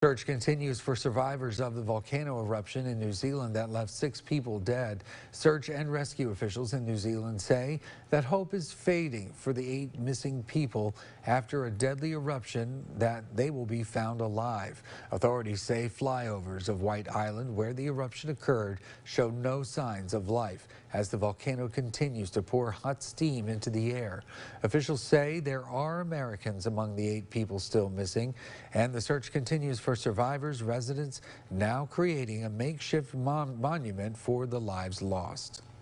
Search continues for survivors of the volcano eruption in New Zealand that left 6 people dead. Search and rescue officials in New Zealand say that hope is fading for the 8 missing people after a deadly eruption, that they will be found alive. Authorities say flyovers of White Island, where the eruption occurred, show no signs of life as the volcano continues to pour hot steam into the air. Officials say there are Americans among the 8 people still missing, and the search continues for survivors. Residents now creating a makeshift monument for the lives lost.